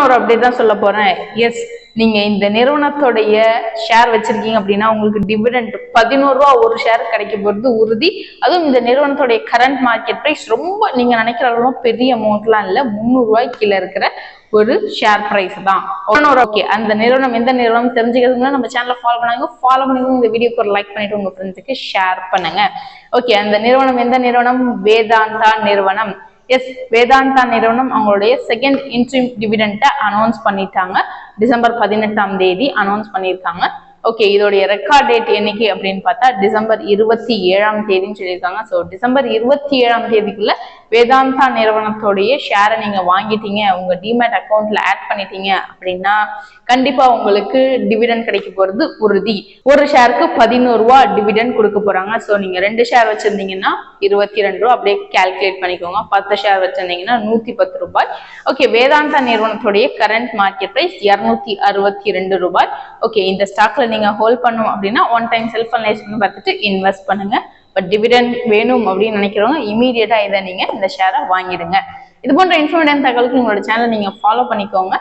ஒரு அப்டேட் தான் சொல்ல போறேன். எஸ், நீங்க இந்த நிறுவனத்தோடைய ஷேர் வச்சிருக்கீங்க அப்படின்னா உங்களுக்கு டிவிடெண்ட் 11 ரூபா ஒரு ஷேர் கிடைக்க போறது உறுதி. அதுவும் இந்த நிறுவனத்தோடைய கரண்ட் மார்க்கெட் பிரைஸ் ரொம்ப நீங்க நினைக்கிற அளவு பெரிய அமௌண்ட்லாம் இல்ல, 300 ரூபாய்க்கு கீழே இருக்கிற ஒரு ஷேர் பிரைஸ் தான். ஓகே, அந்த நிறுவனம் எந்த நிறுவனம் தெரிஞ்சுக்கிறதுக்கு நம்ம சேனலை ஃபாலோ பண்ணி இந்த வீடியோக்கு ஒரு லைக் பண்ணிட்டு உங்க ஃப்ரெண்ட்ஸுக்கு ஷேர் பண்ணுங்க. ஓகே, அந்த நிறுவனம் எந்த நிறுவனம்? வேதாந்தா நிறுவனம். எஸ், வேதாந்தா நிறுவனம் அவங்களுடைய செகண்ட் இன்ட்ரீம் டிவிடெண்ட்டை அனௌன்ஸ் பண்ணிட்டாங்க. டிசம்பர் 18ஆம் தேதி அனௌன்ஸ் பண்ணியிருக்காங்க. ஓகே, இதோடைய ரெக்கார்ட் டேட் என்னைக்கு அப்படின்னு பார்த்தா டிசம்பர் 27ஆம் தேதின்னு சொல்லியிருக்காங்க. ஸோ டிசம்பர் 27ஆம் தேதிக்குள்ள வேதாந்தா நிறுவனத்தோடைய ஷேரை நீங்க வாங்கிட்டீங்க, உங்க டிமேட் அக்கௌண்ட்ல ஆட் பண்ணிட்டீங்க அப்படின்னா கண்டிப்பா உங்களுக்கு டிவிடெண்ட் கிடைக்க போறது உறுதி. ஒரு ஷேருக்கு 11 ரூபா டிவிடெண்ட் கொடுக்க போறாங்க. ஸோ நீங்க 2 ஷேர் வச்சிருந்தீங்கன்னா 22 ரூபா, அப்படியே கால்குலேட் பண்ணிக்கோங்க. 10 ஷேர் வச்சிருந்தீங்கன்னா 110 ரூபாய். ஓகே, வேதாந்தா நிறுவனத்துடைய கரண்ட் மார்க்கெட் பிரைஸ் 262 ரூபாய். ஓகே, இந்த ஸ்டாக்ல நீங்க ஹோல்ட் பண்ணும் அப்படின்னா ஒன் டைம் செல்ஃப் அனலைஸ் பண்ணி பார்த்துட்டு இன்வெஸ்ட் பண்ணுங்க. பட் டிவிடெண்ட் வேணும் அப்படின்னு நினைக்கிறவங்க இமீடியட்டா இதை நீங்க இந்த ஷேரை வாங்கிடுங்க. இது போன்ற இன்ஃபர்மேட்டிவ் தகவலுக்கு உங்களோட சேனலை நீங்க ஃபாலோ பண்ணிக்கோங்க.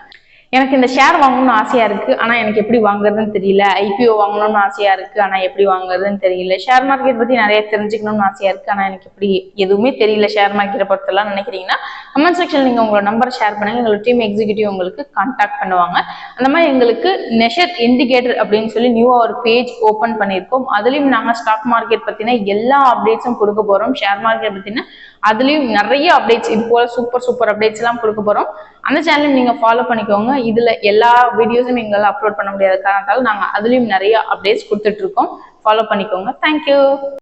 எனக்கு இந்த ஷேர் வாங்கணும்னு ஆசையா இருக்கு, ஆனா எனக்கு எப்படி வாங்குறதுன்னு தெரியல. ஐபிஓ வாங்கணும்னு ஆசையா இருக்கு, ஆனா எப்படி வாங்குறதுன்னு தெரியல. ஷேர் மார்க்கெட் பத்தி நிறைய தெரிஞ்சுக்கணும்னு ஆசையா இருக்கு, ஆனா எனக்கு எப்படி எதுவுமே தெரியல ஷேர் மார்க்கெட்டை பொறுத்தெல்லாம் நினைக்கிறீங்கன்னா கமெண்ட் செக்ஷன் நீங்க உங்களோட நம்பர் ஷேர் பண்ணுங்க. எங்களோட டீம் எக்ஸிக்யூட்டிவ் உங்களுக்கு கான்டாக்ட் பண்ணுவாங்க. அந்த மாதிரி எங்களுக்கு நெஷர் இண்டிகேட்டர் அப்படின்னு சொல்லி நியூவா ஒரு பேஜ் ஓபன் பண்ணியிருக்கோம். அதுலயும் நாங்க ஸ்டாக் மார்க்கெட் பத்தின எல்லா அப்டேட்ஸும் கொடுக்க போறோம். ஷேர் மார்க்கெட் பத்தின அதுலயும் நிறைய அப்டேட்ஸ், இது போல சூப்பர் அப்டேட்ஸ் எல்லாம் கொடுக்க போறோம். அந்த சேனலையும் நீங்க ஃபாலோ பண்ணிக்கோங்க. இதுல எல்லா வீடியோஸும் எங்களால் அப்லோட் பண்ண முடியாத காரணத்தால் நாங்க அதுலயும் நிறைய அப்டேட்ஸ் கொடுத்துட்டு இருக்கோம். ஃபாலோ பண்ணிக்கோங்க. தேங்க்யூ.